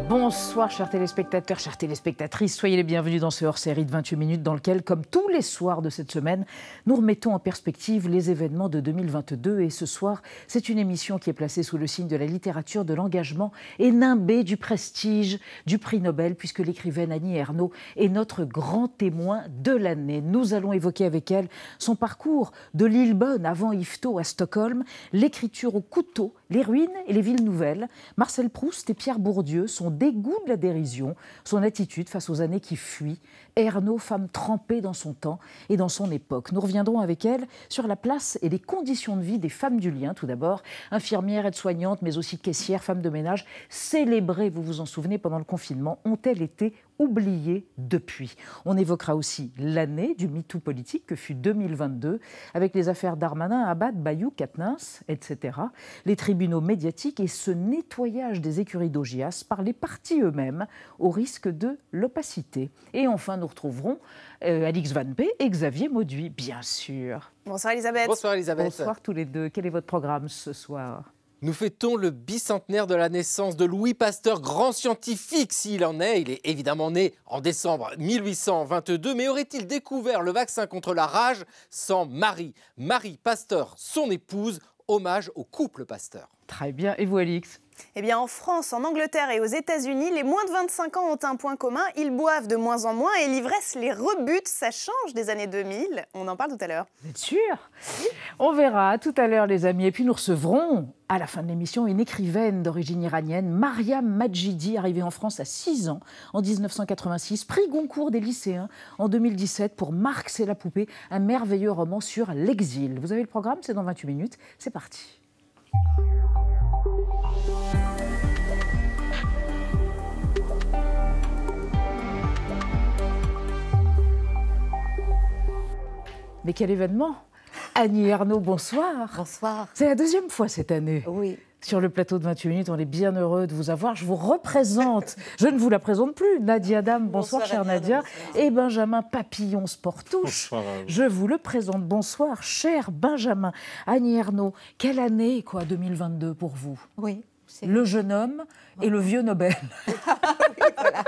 Bonsoir chers téléspectateurs, chères téléspectatrices, soyez les bienvenus dans ce hors-série de 28 minutes dans lequel, comme tous les soirs de cette semaine, nous remettons en perspective les événements de 2022. Et ce soir, c'est une émission qui est placée sous le signe de la littérature, de l'engagement et nimbée du prestige du prix Nobel, puisque l'écrivaine Annie Ernaux est notre grand témoin de l'année. Nous allons évoquer avec elle son parcours de Lillebonne avant Yvetot à Stockholm, l'écriture au couteau, les ruines et les villes nouvelles, Marcel Proust et Pierre Bourdieu, son dégoût de la dérision, son attitude face aux années qui fuient. Ernaux, femme trempée dans son temps et dans son époque. Nous reviendrons avec elle sur la place et les conditions de vie des femmes du lien. Tout d'abord, infirmières, aides-soignantes, mais aussi caissières, femmes de ménage, célébrées, vous vous en souvenez, pendant le confinement, ont-elles été oubliées depuis? On évoquera aussi l'année du MeToo politique que fut 2022, avec les affaires Darmanin, Abad, Bayou, Quatennens, etc., les tribunaux médiatiques et ce nettoyage des écuries d'Augias par les partis eux-mêmes, au risque de l'opacité. Et enfin, nous retrouverons Alix Van P et Xavier Mauduit, bien sûr. Bonsoir Elisabeth. Bonsoir Elisabeth. Bonsoir tous les deux. Quel est votre programme ce soir ? Nous fêtons le bicentenaire de la naissance de Louis Pasteur, grand scientifique s'il en est. Il est évidemment né en décembre 1822, mais aurait-il découvert le vaccin contre la rage sans Marie Pasteur, son épouse? Hommage au couple Pasteur. Très bien. Et vous, Alix ? Eh bien, en France, en Angleterre et aux États-Unis, les moins de 25 ans ont un point commun. Ils boivent de moins en moins et l'ivresse les rebute. Ça change des années 2000. On en parle tout à l'heure. Vous êtes sûr ? On verra tout à l'heure, les amis. Et puis, nous recevrons, à la fin de l'émission, une écrivaine d'origine iranienne, Mariam Majidi, arrivée en France à 6 ans, en 1986, prix Goncourt des lycéens en 2017 pour Marx et la poupée, un merveilleux roman sur l'exil. Vous avez le programme, c'est dans 28 minutes. C'est parti. Mais quel événement! Annie Ernaux, bonsoir. Bonsoir. C'est la deuxième fois cette année. Oui. Sur le plateau de 28 minutes, on est bien heureux de vous avoir. Je vous représente, je ne vous la présente plus, Nadia Dame, bonsoir chère Nadia, et Benjamin Papillon Sportouche. Bonsoir. Je vous le présente, bonsoir cher Benjamin. Annie Ernaux, quelle année 2022 pour vous? Oui. Le jeune homme et le vieux Nobel. Oui, voilà.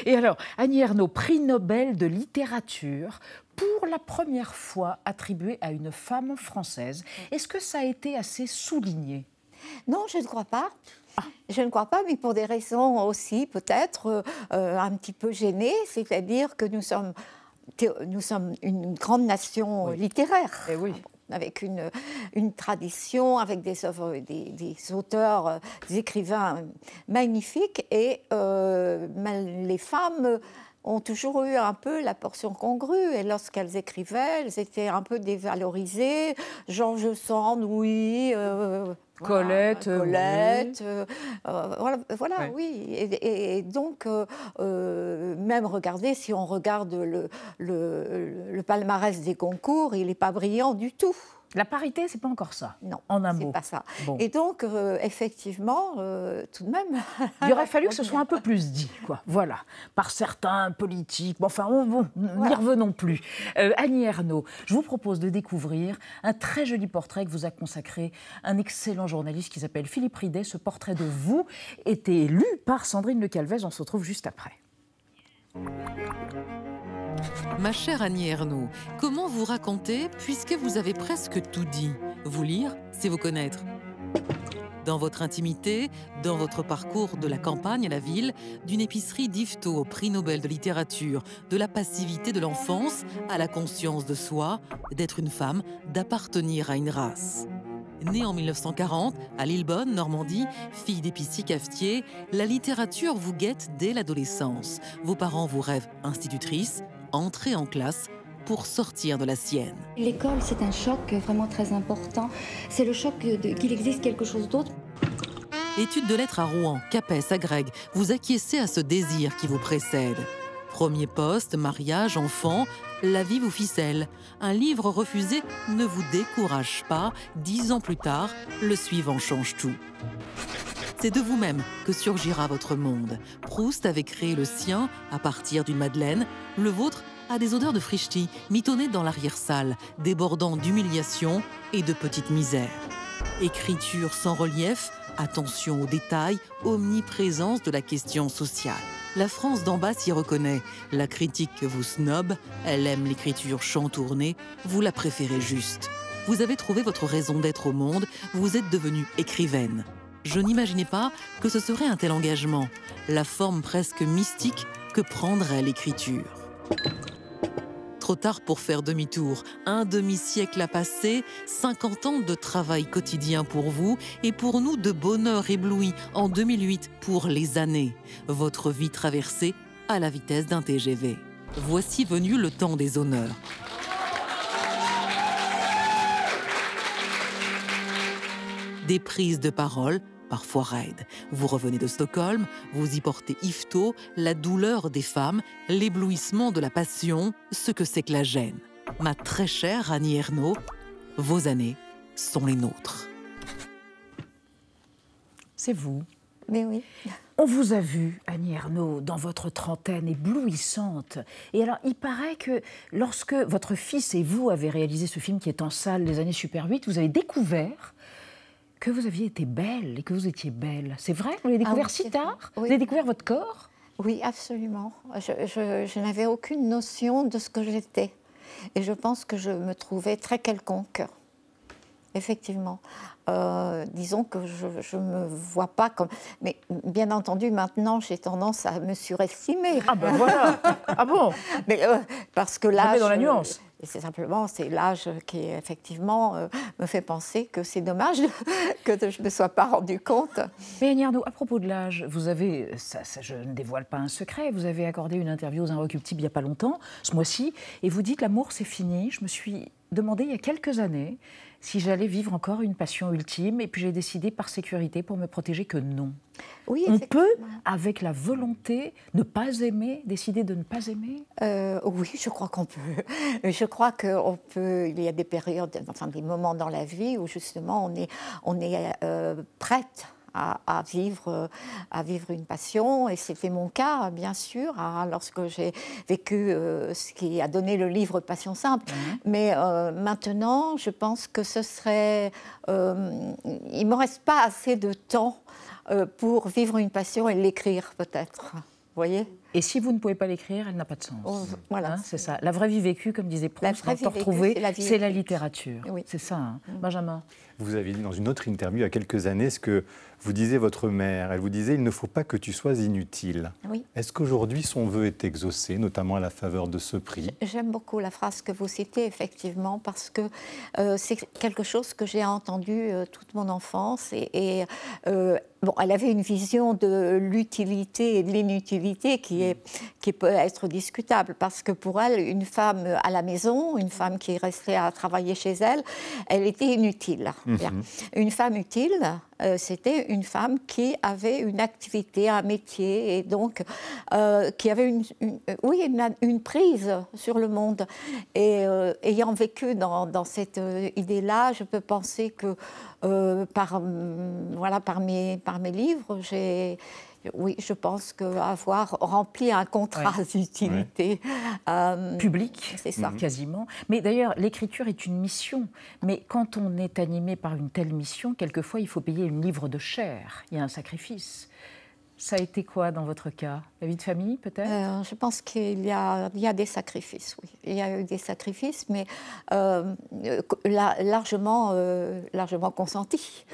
Et alors, Annie Ernaux, prix Nobel de littérature, pour la première fois attribué à une femme française. Est-ce que ça a été assez souligné? Non, je ne crois pas. Je ne crois pas, mais pour des raisons aussi peut-être un petit peu gênées, c'est-à-dire que nous sommes une grande nation littéraire. Eh oui. Avec une tradition, avec des œuvres, des auteurs, des écrivains magnifiques. Et les femmes ont toujours eu un peu la portion congrue. Et lorsqu'elles écrivaient, elles étaient un peu dévalorisées. George Sand, oui. Colette, Colette, oui. Voilà, ouais. Oui. Et donc, même regardez, si on regarde le palmarès des concours, il n'est pas brillant du tout. La parité, c'est pas encore ça. Non, en un mot. c'est pas ça. Bon. Et donc, effectivement, tout de même... Il aurait fallu que ce soit un peu plus dit, quoi. Voilà. Par certains politiques. Bon, enfin, n'y revenons plus. Annie Ernaux, je vous propose de découvrir un très joli portrait que vous a consacré un excellent journaliste qui s'appelle Philippe Ridet. Ce portrait de vous était lu par Sandrine Le Calvez. On se retrouve juste après. Ma chère Annie Ernaux, comment vous raconter puisque vous avez presque tout dit? Vous lire, c'est vous connaître. Dans votre intimité, dans votre parcours de la campagne à la ville, d'une épicerie d'Yvetot au prix Nobel de littérature, de la passivité de l'enfance à la conscience de soi, d'être une femme, d'appartenir à une race. Née en 1940, à Lillebonne, Normandie, fille d'épicier cafetier, la littérature vous guette dès l'adolescence. Vos parents vous rêvent institutrice, entrez en classe pour sortir de la sienne. L'école, c'est un choc vraiment très important. C'est le choc qu'il existe quelque chose d'autre. Études de lettres à Rouen, Capes, Agrègue, vous acquiescez à ce désir qui vous précède. Premier poste, mariage, enfant, la vie vous ficelle. Un livre refusé ne vous décourage pas. 10 ans plus tard, le suivant change tout. C'est de vous-même que surgira votre monde. Proust avait créé le sien à partir d'une madeleine. Le vôtre a des odeurs de frichti, mitonnées dans l'arrière-salle, débordant d'humiliation et de petites misères. Écriture sans relief, Attention aux détails, omniprésence de la question sociale. La France d'en bas s'y reconnaît. La critique vous snob, elle aime l'écriture chantournée, vous la préférez juste. Vous avez trouvé votre raison d'être au monde, vous êtes devenue écrivaine. Je n'imaginais pas que ce serait un tel engagement, la forme presque mystique que prendrait l'écriture. Trop tard pour faire demi-tour. Un demi-siècle a passé, 50 ans de travail quotidien pour vous et pour nous de bonheur ébloui en 2008 pour les années. Votre vie traversée à la vitesse d'un TGV. Voici venu le temps des honneurs. Des prises de parole, parfois raides. Vous revenez de Stockholm, vous y portez Yvetot, la douleur des femmes, l'éblouissement de la passion, ce que c'est que la gêne. Ma très chère Annie Ernaux, vos années sont les nôtres. C'est vous. Mais oui. On vous a vu, Annie Ernaux, dans votre trentaine éblouissante. Et alors, il paraît que lorsque votre fils et vous avez réalisé ce film qui est en salle, Les Années Super 8, vous avez découvert que vous aviez été belle et que vous étiez belle. C'est vrai? Vous l'avez découvert si tard? Oui. Vous avez découvert votre corps? Oui, absolument. Je n'avais aucune notion de ce que j'étais. Et je pense que je me trouvais très quelconque. Effectivement. Disons que je ne me vois pas comme... Mais bien entendu, maintenant, j'ai tendance à me surestimer. Ah ben voilà. Ah bon? Mais, parce que l'âge... dans la nuance. C'est simplement, c'est l'âge qui, effectivement, me fait penser que c'est dommage que je ne me sois pas rendu compte. Mais Annie Ernaux, à propos de l'âge, vous avez, ça, je ne dévoile pas un secret, vous avez accordé une interview aux Inrecuptibles il n'y a pas longtemps, ce mois-ci, et vous dites « L'amour, c'est fini ». Je me suis demandé il y a quelques années si j'allais vivre encore une passion ultime, et puis j'ai décidé par sécurité, pour me protéger, que non. Oui, on peut, avec la volonté, ne pas aimer, décider de ne pas aimer? Oui, je crois qu'on peut. Je crois qu'on peut. Il y a des périodes, enfin des moments dans la vie où justement on est prête à vivre une passion, et c'était mon cas, bien sûr, lorsque j'ai vécu ce qui a donné le livre Passion simple. Mais maintenant, je pense que ce serait... il ne me reste pas assez de temps pour vivre une passion et l'écrire, peut-être. Vous voyez? Et si vous ne pouvez pas l'écrire, elle n'a pas de sens. Voilà. C'est ça. La vraie vie vécue, comme disait Proust, c'est la littérature. Oui. C'est ça, hein. Benjamin. Vous avez dit dans une autre interview il y a quelques années ce que vous disiez votre mère. Elle vous disait « Il ne faut pas que tu sois inutile ». Oui. Est-ce qu'aujourd'hui son vœu est exaucé, notamment à la faveur de ce prix? J'aime beaucoup la phrase que vous citez, effectivement, parce que c'est quelque chose que j'ai entendu toute mon enfance. Bon, elle avait une vision de l'utilité et de l'inutilité qui peut être discutable, parce que pour elle, une femme à la maison, une femme qui restait à travailler chez elle, elle était inutile. Une femme utile, c'était une femme qui avait une activité, un métier, et donc qui avait une prise sur le monde. Et ayant vécu dans cette idée-là, je peux penser que par mes livres, oui, je pense qu'avoir rempli un contrat d'utilité public, c'est ça, quasiment. Mais d'ailleurs, l'écriture est une mission. Mais quand on est animé par une telle mission, quelquefois, il faut payer une livre de chair. Il y a un sacrifice. Ça a été quoi dans votre cas? La vie de famille, peut-être? Je pense qu'il y a des sacrifices, oui. Il y a eu des sacrifices, mais largement consentis.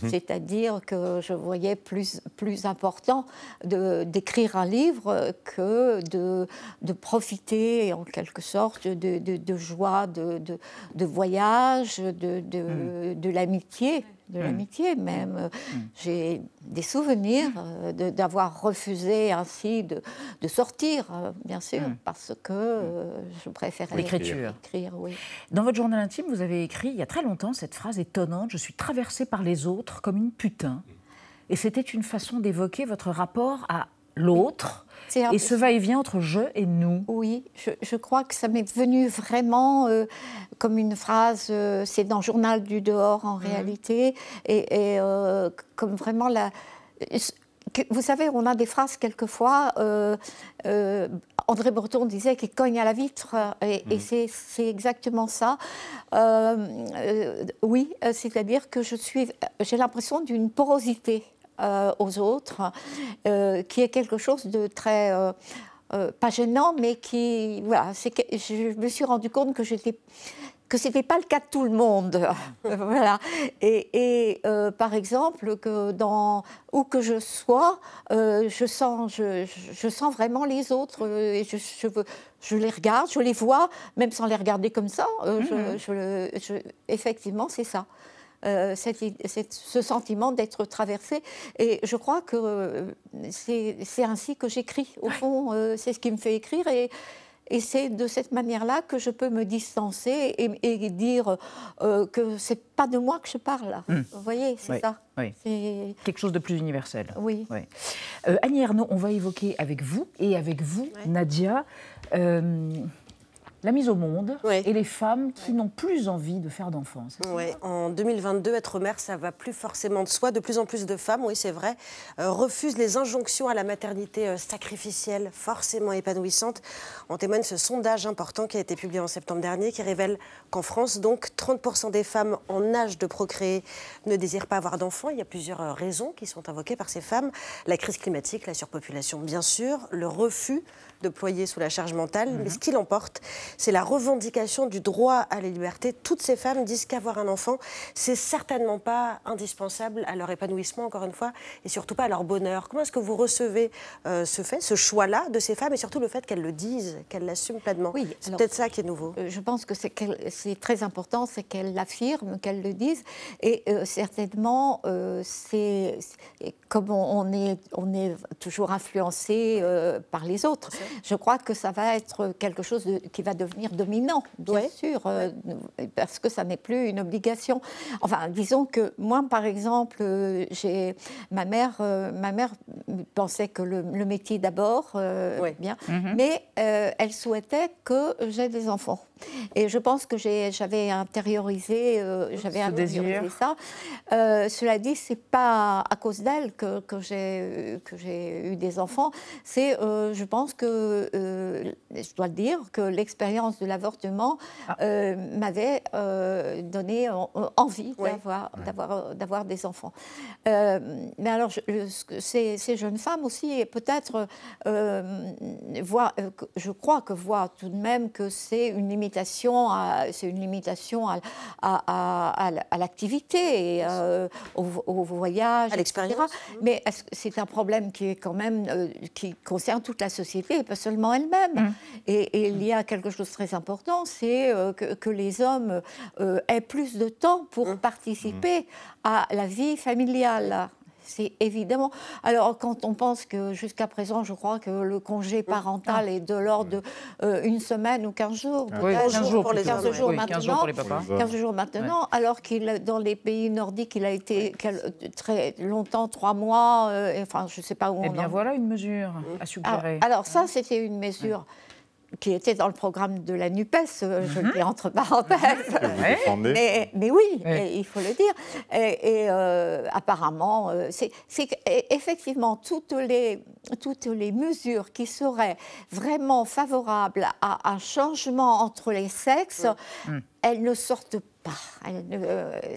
C'est-à-dire que je voyais plus important d'écrire un livre que de profiter, en quelque sorte, de joie, de voyage, de l'amitié. De l'amitié même. J'ai des souvenirs d'avoir refusé ainsi de sortir, bien sûr, parce que je préférais écrire. Oui. Dans votre journal intime, vous avez écrit, il y a très longtemps, cette phrase étonnante « Je suis traversée par les autres comme une putain ». Et c'était une façon d'évoquer votre rapport à l'autre, et ce va-et-vient entre je et nous. Oui, je crois que ça m'est venu vraiment comme une phrase, c'est dans Journal du dehors en réalité, et comme vraiment vous savez, on a des phrases quelquefois. André Breton disait qu'il cogne à la vitre, et c'est exactement ça. Oui, c'est-à-dire que j'ai l'impression d'une porosité aux autres, qui est quelque chose de très pas gênant, mais qui voilà, je me suis rendu compte que c'était pas le cas de tout le monde. Voilà. Et par exemple, que où que je sois, je sens vraiment les autres, et je les regarde, je les vois, même sans les regarder comme ça. Effectivement, c'est ça. Ce sentiment d'être traversé. Et je crois que c'est ainsi que j'écris. Au fond, c'est ce qui me fait écrire. Et c'est de cette manière-là que je peux me distancer et dire que c'est pas de moi que je parle. Vous voyez, c'est ça. Oui. C'est quelque chose de plus universel. Oui. Oui. Annie Ernaux, on va évoquer avec vous, Nadia, la mise au monde et les femmes qui n'ont plus envie de faire d'enfants. Oui, en 2022, être mère, ça va plus forcément de soi. De plus en plus de femmes, oui c'est vrai, refusent les injonctions à la maternité sacrificielle, forcément épanouissante. En témoigne ce sondage important qui a été publié en septembre dernier, qui révèle qu'en France, donc, 30% des femmes en âge de procréer ne désirent pas avoir d'enfants. Il y a plusieurs raisons qui sont invoquées par ces femmes. La crise climatique, la surpopulation, bien sûr, le refus de ployer sous la charge mentale, mais ce qui l'emporte, c'est la revendication du droit à la liberté. Toutes ces femmes disent qu'avoir un enfant, c'est certainement pas indispensable à leur épanouissement, encore une fois, et surtout pas à leur bonheur. Comment est-ce que vous recevez ce fait, ce choix-là de ces femmes, et surtout le fait qu'elles le disent, qu'elles l'assument pleinement? Oui, c'est peut-être ça qui est nouveau. Je pense que c'est très important, c'est qu'elles l'affirment, qu'elles le disent, et certainement, comme on est toujours influencé par les autres, je crois que ça va être quelque chose qui va devenir dominant, bien sûr, parce que ça n'est plus une obligation. Enfin, disons que moi, par exemple, ma mère pensait que le métier d'abord, bien, mais elle souhaitait que j'aie des enfants. Et je pense que j'avais intériorisé ça. Cela dit, c'est pas à cause d'elle que j'ai eu des enfants. C'est, je pense que, je dois le dire, que l'expérience de l'avortement m'avait donné envie d'avoir des enfants. Mais alors, ces jeunes femmes aussi, et peut-être je crois que voient tout de même que c'est une limitation à l'activité, et au voyage, à l'expérience. Mais c'est un problème qui est quand même qui concerne toute la société, et pas seulement elle-même. Et il y a quelque chose de très important, c'est que les hommes aient plus de temps pour participer à la vie familiale. C'est évidemment. Alors, quand on pense que jusqu'à présent, je crois que le congé parental est de l'ordre d'une semaine ou 15 jours. 15 jours pour les hommes. 15 jours maintenant. 15 jours pour les papas. 15 jours maintenant, alors qu'il, dans les pays nordiques, il a été très longtemps, 3 mois, enfin, je ne sais pas où on Eh bien, voilà une mesure à suggérer. Alors, ça, c'était une mesure qui était dans le programme de la NUPES, je le dis entre parenthèses. Mais oui, il faut le dire. Et apparemment, c'est effectivement toutes les mesures qui seraient vraiment favorables à un changement entre les sexes, elles ne sortent pas.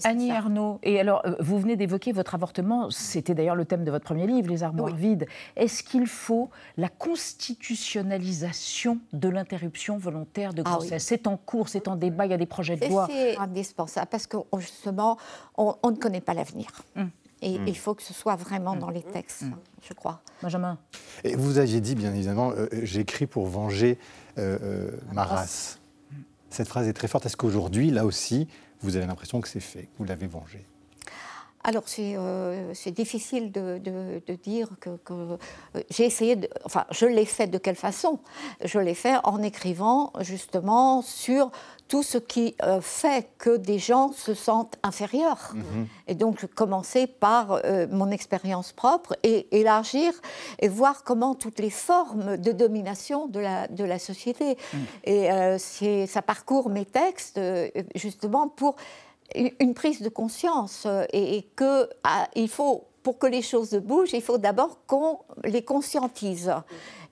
Annie Ernaux, et alors vous venez d'évoquer votre avortement, c'était d'ailleurs le thème de votre premier livre, Les armoires vides. Est-ce qu'il faut la constitutionnalisation de l'interruption volontaire de grossesse? C'est en cours, c'est en débat, il y a des projets de loi. C'est indispensable parce que justement, on ne connaît pas l'avenir. Et il faut que ce soit vraiment dans les textes, je crois. Benjamin. Et vous aviez dit, bien évidemment, j'écris pour venger ma race. Cette phrase est très forte. Est-ce qu'aujourd'hui, là aussi, vous avez l'impression que c'est fait, que vous l'avez vengé? Alors, c'est difficile de dire que j'ai essayé enfin, je l'ai fait de quelle façon? Je l'ai fait en écrivant justement sur tout ce qui fait que des gens se sentent inférieurs. Et donc, commencer par mon expérience propre et élargir et voir comment toutes les formes de domination de la société. Et ça parcourt mes textes justement pour une prise de conscience et qu'il faut pour que les choses bougent, il faut d'abord qu'on les conscientise.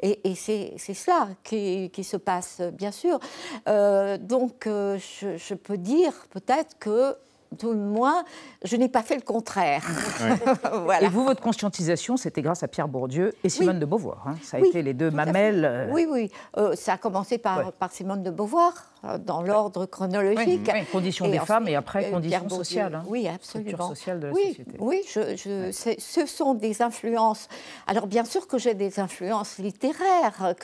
Et c'est cela qui se passe, bien sûr. Donc, je peux dire peut-être que, tout le moins, je n'ai pas fait le contraire. Voilà. Et vous, votre conscientisation, c'était grâce à Pierre Bourdieu et Simone de Beauvoir. Hein. Ça a été les deux mamelles. Oui. Ça a commencé par Simone de Beauvoir, dans l'ordre chronologique. Oui, condition des femmes et après conditions sociales. Hein. Oui, absolument. Structure sociale de la société. Oui, ce sont des influences. Alors, bien sûr que j'ai des influences littéraires,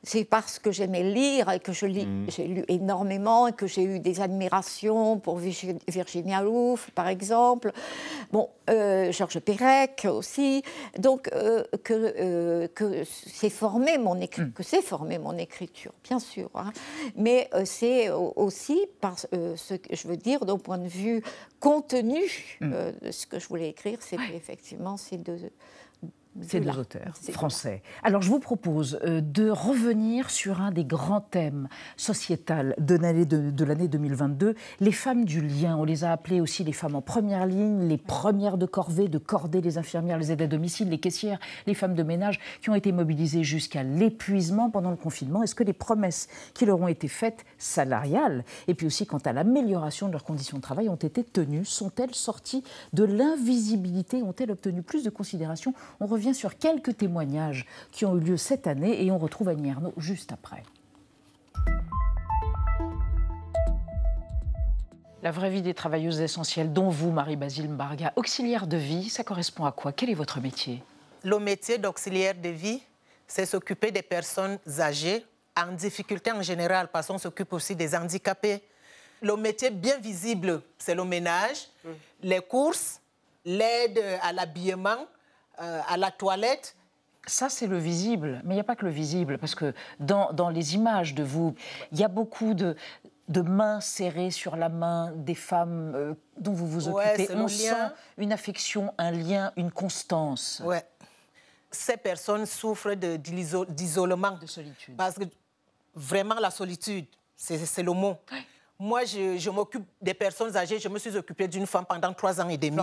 c'est parce que j'aimais lire et que j'ai lu énormément et que j'ai eu des admirations pour Virginia Woolf, par exemple. Bon, Georges Perec aussi. Donc, que c'est formé mon écriture, bien sûr. Hein. Mais c'est aussi, ce que je veux dire, d'un point de vue contenu, ce que je voulais écrire, c'est effectivement ces deux auteurs français. Alors, je vous propose de revenir sur un des grands thèmes sociétals de l'année 2022, les femmes du lien. On les a appelées aussi les femmes en première ligne, les premières de corvée, les infirmières, les aides à domicile, les caissières, les femmes de ménage, qui ont été mobilisées jusqu'à l'épuisement pendant le confinement. Est-ce que les promesses qui leur ont été faites, salariales, et puis aussi quant à l'amélioration de leurs conditions de travail, ont été tenues? Sont-elles sorties de l'invisibilité? Ont-elles obtenu plus de considération? On revient sur quelques témoignages qui ont eu lieu cette année et on retrouve Annie Ernaux juste après. La vraie vie des travailleuses essentielles, dont vous, Marie-Basile Mbarga, auxiliaire de vie, ça correspond à quoi? Quel est votre métier? Le métier d'auxiliaire de vie, c'est s'occuper des personnes âgées en difficulté en général, parce qu'on s'occupe aussi des handicapés. Le métier bien visible, c'est le ménage, les courses, l'aide à l'habillement, à la toilette. Ça, c'est le visible, mais il n'y a pas que le visible, parce que dans les images de vous, il y a beaucoup de mains serrées sur la main des femmes dont vous vous occupez. On sent une affection, un lien, une constance. Ouais. Ces personnes souffrent d'isolement. De solitude. Parce que vraiment, la solitude, c'est le mot. Ouais. Moi, je m'occupe des personnes âgées. Je me suis occupée d'une femme pendant 3 ans et demi.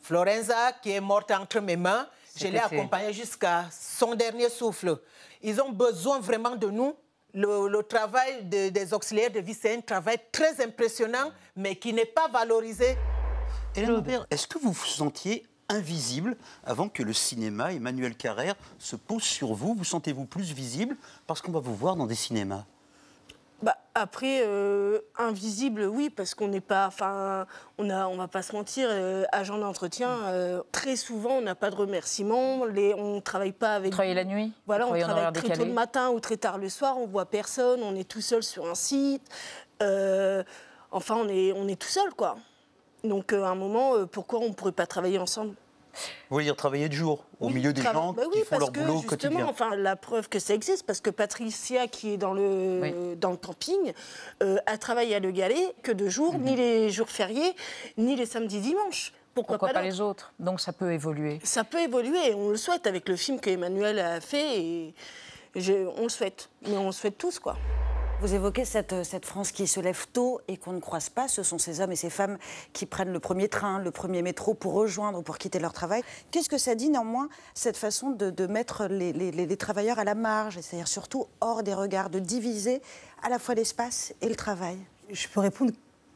Florenza, qui est morte entre mes mains. Je l'ai accompagnée jusqu'à son dernier souffle. Ils ont besoin vraiment de nous. Le travail des auxiliaires de vie, c'est un travail très impressionnant, mais qui n'est pas valorisé. Hélène Aubert, est-ce que vous vous sentiez invisible avant que le cinéma, Emmanuel Carrère, se pose sur vous? Vous sentez-vous plus visible parce qu'on va vous voir dans des cinémas? Après, invisible, oui, parce qu'on n'est pas... Enfin, on va pas se mentir, agent d'entretien, très souvent, on n'a pas de remerciements, on ne travaille pas avec... Vous travaillez la nuit? Voilà, on travaille très tôt le matin ou très tard le soir, on ne voit personne, on est tout seul sur un site. Enfin, on est tout seul, quoi. Donc, à un moment, pourquoi on ne pourrait pas travailler ensemble? Vous voulez dire travailler de jour, au milieu des gens qui font leur boulot au quotidien? Enfin, la preuve que ça existe, parce que Patricia, qui est dans le camping, elle travaille à Le Galet que de jour, ni les jours fériés, ni les samedis dimanches. Pourquoi pas les autres? Donc ça peut évoluer. Ça peut évoluer, on le souhaite, avec le film qu'Emmanuel a fait, et on le souhaite. Mais on le souhaite tous, quoi. Vous évoquez cette France qui se lève tôt et qu'on ne croise pas. Ce sont ces hommes et ces femmes qui prennent le premier train, le premier métro pour rejoindre ou pour quitter leur travail. Qu'est-ce que ça dit néanmoins, cette façon de mettre les travailleurs à la marge, c'est-à-dire surtout hors des regards, de diviser à la fois l'espace et le travail? Je peux répondre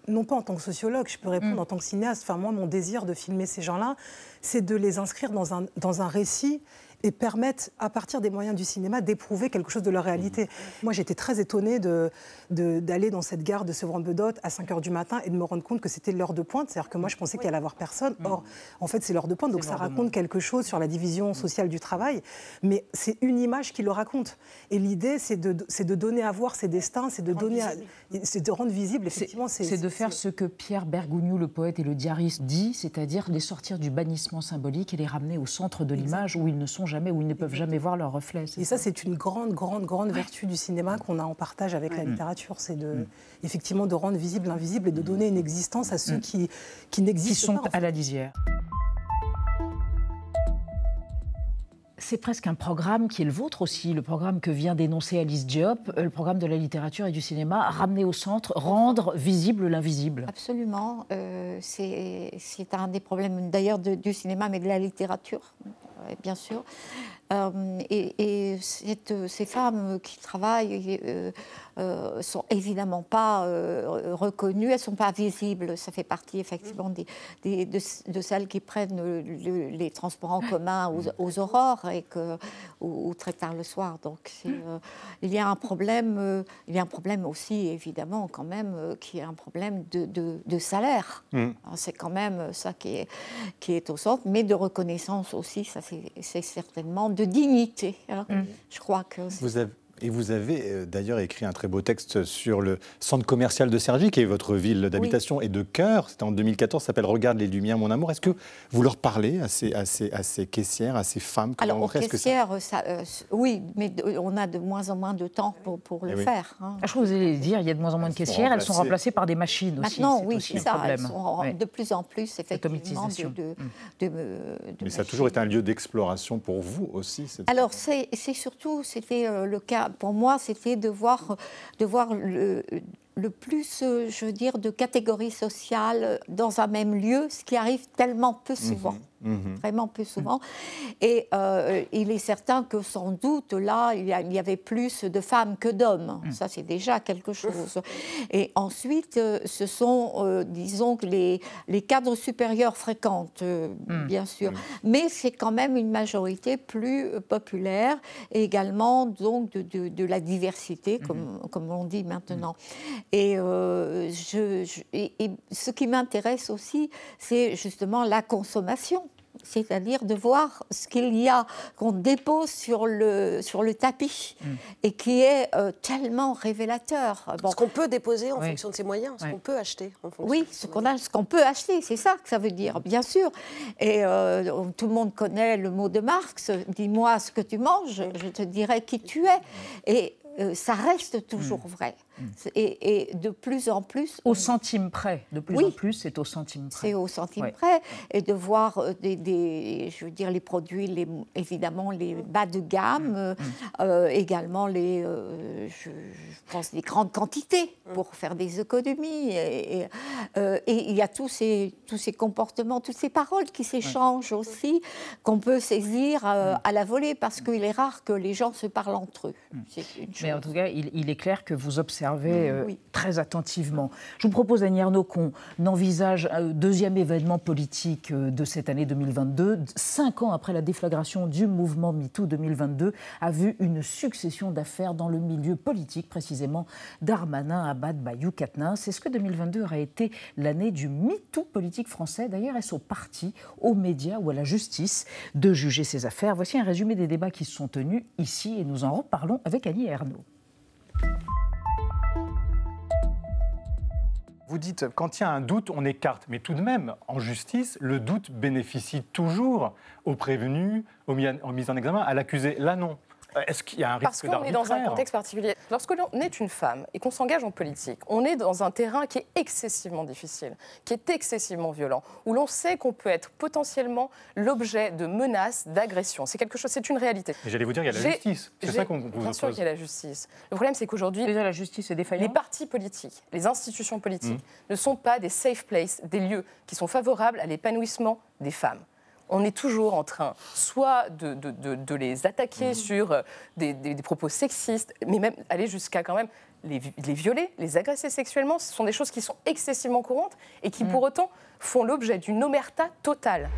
non pas en tant que sociologue, je peux répondre en tant que cinéaste. Enfin, moi, mon désir de filmer ces gens-là, c'est de les inscrire dans un récit et permettre, à partir des moyens du cinéma, d'éprouver quelque chose de leur réalité. Moi, j'étais très étonnée d'aller dans cette gare de Sevran-Bedotte à 5h du matin et de me rendre compte que c'était l'heure de pointe. C'est-à-dire que moi, je pensais qu'il allait y avoir personne. Or, en fait, c'est l'heure de pointe. Donc, ça raconte quelque chose sur la division sociale du travail. Mais c'est une image qui le raconte. Et l'idée, c'est de donner à voir ces destins, c'est de rendre visible, effectivement. C'est de faire ce que Pierre Bergogneau, le poète et le diariste, dit, c'est-à-dire les sortir du bannissement symbolique et les ramener au centre de l'image où ils ne sont jamais, où ils ne peuvent jamais voir leur reflet. Et ça, c'est une grande vertu du cinéma qu'on a en partage avec la littérature. C'est effectivement de rendre visible l'invisible et de donner une existence à ceux qui n'existent pas. Qui sont à la lisière. C'est presque un programme qui est le vôtre aussi, le programme que vient d'énoncer Alice Diop, le programme de la littérature et du cinéma, ramener au centre, rendre visible l'invisible. Absolument. C'est un des problèmes d'ailleurs du cinéma, mais de la littérature, bien sûr. Et ces femmes qui travaillent sont évidemment pas reconnues, elles sont pas visibles. Ça fait partie effectivement de celles qui prennent les transports en commun aux aurores ou très tard le soir. Donc il y a un problème, aussi évidemment quand même qui est un problème de salaire. C'est quand même ça qui est au centre, mais de reconnaissance aussi. Ça c'est certainement de dignité. Hein. Je crois que vous avez d'ailleurs écrit un très beau texte sur le centre commercial de Cergy, qui est votre ville d'habitation et de cœur. C'était en 2014, ça s'appelle « Regarde les lumières, mon amour ». Est-ce que vous leur parlez à ces caissières, à ces femmes? Alors, aux caissières, oui, mais on a de moins en moins de temps pour le faire. Hein. Je vous allais dire, il y a de moins en moins de caissières, elles sont remplacées par des machines aussi. Maintenant, oui, c'est ça. Elles sont de plus en plus, effectivement, mais ça a toujours été un lieu d'exploration pour vous aussi. Alors, c'était le cas. Pour moi, c'était de voir le plus, je veux dire, de catégories sociales dans un même lieu, ce qui arrive tellement peu souvent. Vraiment peu souvent. Et il est certain que sans doute, là, il y avait plus de femmes que d'hommes. Ça, c'est déjà quelque chose. Et ensuite, ce sont, disons, que les cadres supérieurs fréquentent, bien sûr. Mais c'est quand même une majorité plus populaire, et également, donc, de la diversité, comme on dit maintenant. Et ce qui m'intéresse aussi, c'est justement la consommation. C'est-à-dire de voir ce qu'il y a, qu'on dépose sur le tapis et qui est tellement révélateur. Bon. Ce qu'on peut déposer en fonction de ses moyens, ce qu'on peut acheter en fonction de ses moyens. Ce qu'on peut acheter, c'est ça que ça veut dire, bien sûr. Et tout le monde connaît le mot de Marx, dis-moi ce que tu manges, je te dirai qui tu es. Et ça reste toujours vrai. Et de plus en plus... Au centime près. De plus en plus, c'est au centime près. C'est au centime près. Et de voir je veux dire, les produits, évidemment, les bas de gamme, également je pense, les grandes quantités pour faire des économies. Et il y a tous ces comportements, toutes ces paroles qui s'échangent aussi, qu'on peut saisir à la volée, parce qu'il est rare que les gens se parlent entre eux. Mais en tout cas, il est clair que vous observez très attentivement. Je vous propose, Annie Ernaux, qu'on envisage un deuxième événement politique de cette année 2022. 5 ans après la déflagration du mouvement MeToo, 2022 a vu une succession d'affaires dans le milieu politique, précisément Darmanin, Abad, Bayou, Quatennens. Est-ce que 2022 aurait été l'année du MeToo politique français? D'ailleurs, est-ce au parti, aux médias ou à la justice de juger ces affaires? Voici un résumé des débats qui se sont tenus ici et nous en reparlons avec Annie Ernaux. Vous dites, quand il y a un doute, on écarte. Mais tout de même, en justice, le doute bénéficie toujours au prévenu, aux mises en examen, à l'accusé. Là, non. Est-ce qu'il y a un risque d'arbitraire ? Parce qu'on est dans un contexte particulier. Lorsque l'on est une femme et qu'on s'engage en politique, on est dans un terrain qui est excessivement difficile, qui est excessivement violent, où l'on sait qu'on peut être potentiellement l'objet de menaces, d'agressions. C'est quelque chose, c'est une réalité. Et j'allais vous dire, il y a la justice. C'est ça qu'on vous oppose. Bien sûr qu'il y a la justice. Le problème, c'est qu'aujourd'hui, déjà, la justice est défaillante. Les partis politiques, les institutions politiques ne sont pas des safe places, des lieux qui sont favorables à l'épanouissement des femmes. On est toujours en train soit de les attaquer sur des propos sexistes, mais même aller jusqu'à quand même les violer, les agresser sexuellement. Ce sont des choses qui sont excessivement courantes et qui pour autant font l'objet d'une omerta totale.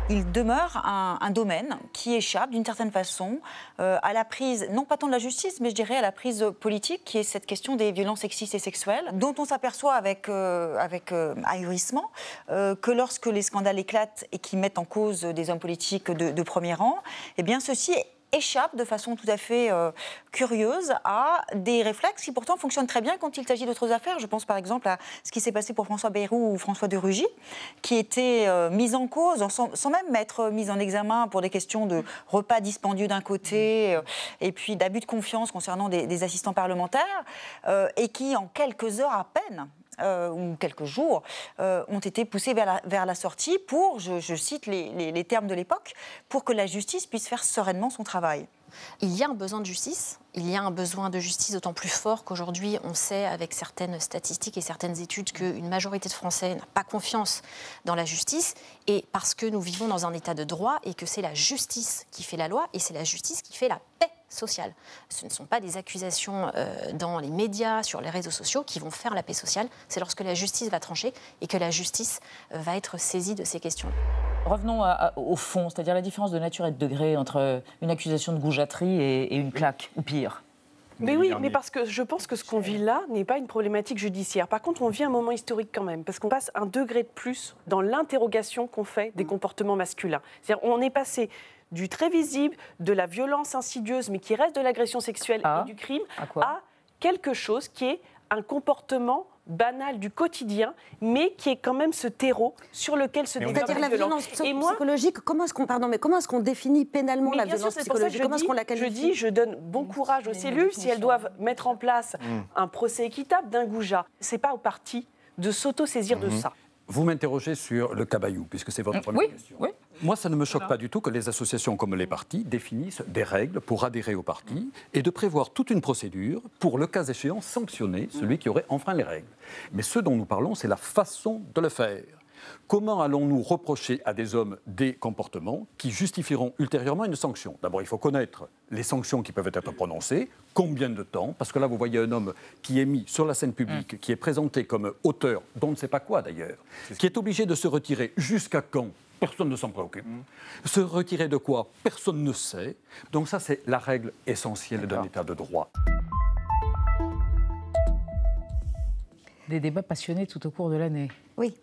Il demeure un domaine qui échappe d'une certaine façon à la prise, non pas tant de la justice, mais je dirais à la prise politique, qui est cette question des violences sexistes et sexuelles, dont on s'aperçoit avec ahurissement que lorsque les scandales éclatent et qui mettent en cause des hommes politiques de premier rang, eh bien ceci échappe de façon tout à fait curieuse à des réflexes qui pourtant fonctionnent très bien quand il s'agit d'autres affaires. Je pense par exemple à ce qui s'est passé pour François Bayrou ou François de Rugy, qui étaient mis en cause, sans même être mis en examen pour des questions de repas dispendieux d'un côté et puis d'abus de confiance concernant des assistants parlementaires, et qui en quelques heures à peine ou quelques jours, ont été poussés vers la sortie pour, je cite les termes de l'époque, pour que la justice puisse faire sereinement son travail. Il y a un besoin de justice. Il y a un besoin de justice d'autant plus fort qu'aujourd'hui, on sait avec certaines statistiques et certaines études qu'une majorité de Français n'a pas confiance dans la justice, et parce que nous vivons dans un état de droit et que c'est la justice qui fait la loi et c'est la justice qui fait la paix sociale. Ce ne sont pas des accusations dans les médias, sur les réseaux sociaux qui vont faire la paix sociale. C'est lorsque la justice va trancher et que la justice va être saisie de ces questions. Revenons au fond, c'est-à-dire la différence de nature et de degré entre une accusation de goujaterie et une claque, ou pire. Mais oui, mais parce que je pense que ce qu'on vit là n'est pas une problématique judiciaire. Par contre, on vit un moment historique quand même, parce qu'on passe un degré de plus dans l'interrogation qu'on fait des comportements masculins. C'est-à-dire, on est passé du très visible, de la violence insidieuse, mais qui reste de l'agression sexuelle et du crime, à quelque chose qui est un comportement banal du quotidien, mais qui est quand même ce terreau sur lequel se développe c'est-à-dire la violence psychologique. Comment est-ce qu'on définit pénalement la violence psychologique? Comment est-ce qu'on la qualifie? Je donne bon courage aux cellules si elles doivent mettre en place un procès équitable d'un goujat. C'est pas au parti de s'auto-saisir de ça. Vous m'interrogez sur le cabayou, puisque c'est votre première question. Oui. Moi, ça ne me choque pas du tout que les associations comme les partis définissent des règles pour adhérer au parti et de prévoir toute une procédure pour, le cas échéant, sanctionner celui qui aurait enfreint les règles. Mais ce dont nous parlons, c'est la façon de le faire. Comment allons-nous reprocher à des hommes des comportements qui justifieront ultérieurement une sanction? D'abord, il faut connaître les sanctions qui peuvent être prononcées, combien de temps, parce que là, vous voyez un homme qui est mis sur la scène publique, qui est présenté comme auteur, dont on ne sait pas quoi d'ailleurs, qui est obligé de se retirer jusqu'à quand? Personne ne s'en préoccupe. Se retirer de quoi? Personne ne sait. Donc ça, c'est la règle essentielle d'un état de droit. Des débats passionnés tout au cours de l'année. Oui.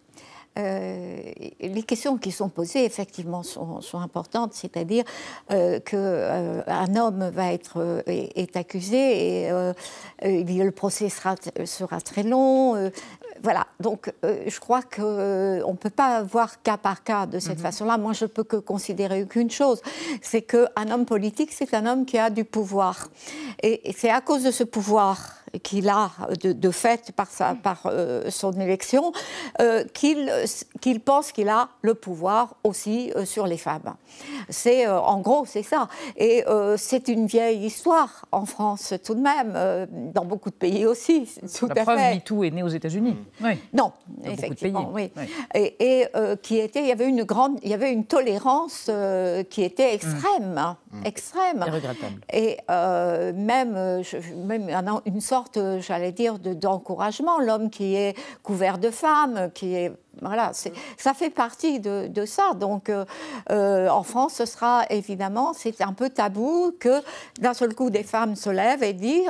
Les questions qui sont posées, effectivement, sont importantes, c'est-à-dire qu'un homme est accusé et le procès sera très long. Voilà, donc je crois qu'on ne peut pas voir cas par cas de cette façon-là. Moi, je ne peux que considérer qu'une chose, c'est qu'un homme politique, c'est un homme qui a du pouvoir. Et c'est à cause de ce pouvoir qu'il a de fait par son élection, qu'il pense qu'il a le pouvoir aussi sur les femmes. En gros, c'est ça. Et c'est une vieille histoire en France tout de même, dans beaucoup de pays aussi. Tout La preuve, MeToo est née aux États-Unis. Oui. Non, effectivement, oui. Et il y avait une tolérance qui était extrême, extrême. Et regrettable. Et même une sorte, j'allais dire, d'encouragement. L'homme qui est couvert de femmes, qui est... Voilà, ça fait partie de ça. Donc, en France, ce sera évidemment, c'est un peu tabou que d'un seul coup, des femmes se lèvent et disent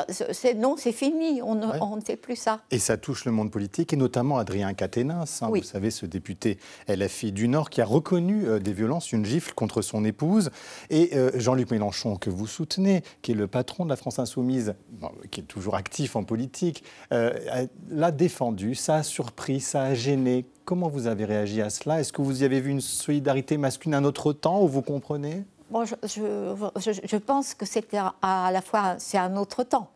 non, c'est fini, on ne fait plus ça. Et ça touche le monde politique, et notamment Adrien Quatennens, oui. Vous savez, ce député LFI du Nord qui a reconnu des violences, une gifle contre son épouse. Et Jean-Luc Mélenchon, que vous soutenez, qui est le patron de la France Insoumise, qui est toujours actif en politique, l'a défendu, ça a surpris, ça a gêné. Comment vous avez réagi à cela? Est-ce que vous y avez vu une solidarité masculine à un autre temps, ou vous comprenez? Bon, je pense que c'était à la fois, c'est un autre temps.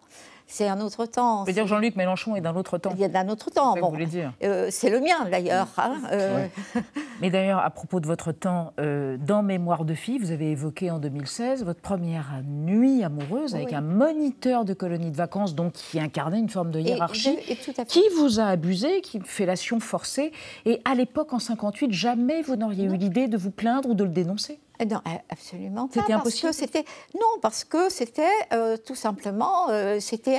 C'est un autre temps. C'est-à-dire Jean-Luc Mélenchon est d'un autre temps. Il y a d'un autre temps. C'est bon, dire. C'est le mien, d'ailleurs. Mais d'ailleurs, à propos de votre temps, dans Mémoire de fille, vous avez évoqué en 2016 votre première nuit amoureuse avec un moniteur de colonie de vacances, donc qui incarnait une forme de hiérarchie, qui vous a abusé, qui fellation forcée. Et à l'époque, en 58, jamais vous n'auriez eu l'idée de vous plaindre ou de le dénoncer? Non, absolument pas. C'était impossible. Non, parce que c'était tout simplement, c'était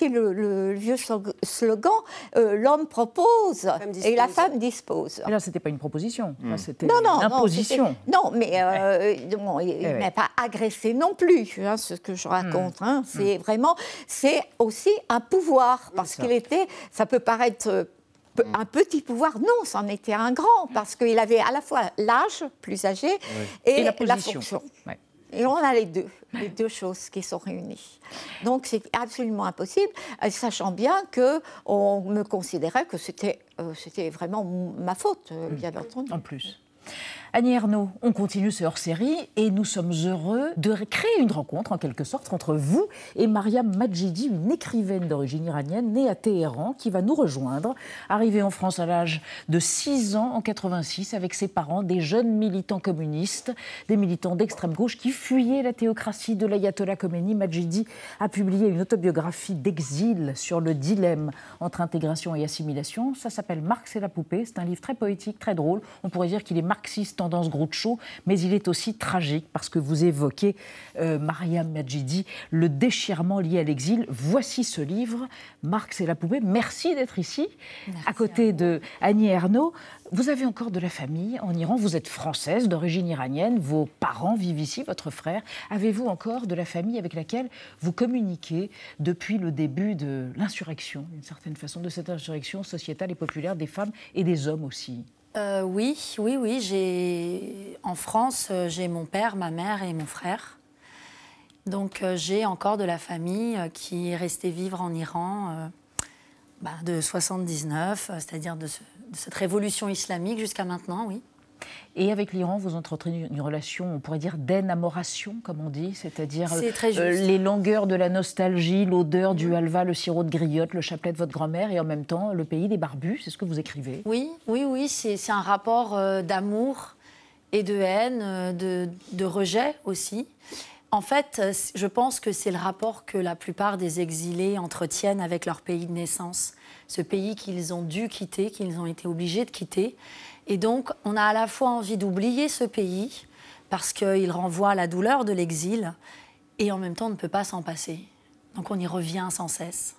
le vieux slogan l'homme propose et la femme dispose. Mais là, c'était pas une proposition, c'était une imposition. Non, mais il n'a pas agressé non plus, ce que je raconte. C'est vraiment, c'est aussi un pouvoir, parce qu'il était, ça peut paraître un petit pouvoir, non, c'en était un grand, parce qu'il avait à la fois l'âge, plus âgé, et la fonction. Ouais. Et on a les deux choses qui sont réunies. Donc c'est absolument impossible, sachant bien qu'on me considérait que c'était vraiment ma faute, bien entendu. En plus. Annie Ernaux, on continue ce hors-série et nous sommes heureux de créer une rencontre, en quelque sorte, entre vous et Mariam Majidi, une écrivaine d'origine iranienne née à Téhéran, qui va nous rejoindre, arrivée en France à l'âge de 6 ans en 86 avec ses parents, des jeunes militants communistes, des militants d'extrême gauche qui fuyaient la théocratie de l'ayatollah Khomeini. Majidi a publié une autobiographie d'exil sur le dilemme entre intégration et assimilation. Ça s'appelle Marx et la poupée. C'est un livre très poétique, très drôle. On pourrait dire qu'il est marxiste tendance Groucho, mais il est aussi tragique parce que vous évoquez, Mariam Majidi, le déchirement lié à l'exil. Voici ce livre, Marx et la poupée. Merci d'être ici, à côté de Annie Ernaux. Vous avez encore de la famille en Iran, vous êtes française d'origine iranienne, vos parents vivent ici, votre frère. Avez-vous encore de la famille avec laquelle vous communiquez depuis le début de l'insurrection, d'une certaine façon, de cette insurrection sociétale et populaire des femmes et des hommes aussi? Oui. En France, j'ai mon père, ma mère et mon frère. Donc j'ai encore de la famille qui est restée vivre en Iran de 79, c'est-à-dire de cette révolution islamique jusqu'à maintenant, oui. Et avec l'Iran, vous entretenez une relation, on pourrait dire, d'énamoration, comme on dit, c'est-à-dire les longueurs de la nostalgie, l'odeur du halva, le sirop de griotte, le chapelet de votre grand-mère, et en même temps, le pays des barbus, c'est ce que vous écrivez. Oui, c'est un rapport d'amour et de haine, de rejet aussi. En fait, je pense que c'est le rapport que la plupart des exilés entretiennent avec leur pays de naissance, ce pays qu'ils ont dû quitter, qu'ils ont été obligés de quitter. Et donc, on a à la fois envie d'oublier ce pays, parce qu'il renvoie à la douleur de l'exil, et en même temps, on ne peut pas s'en passer. Donc, on y revient sans cesse.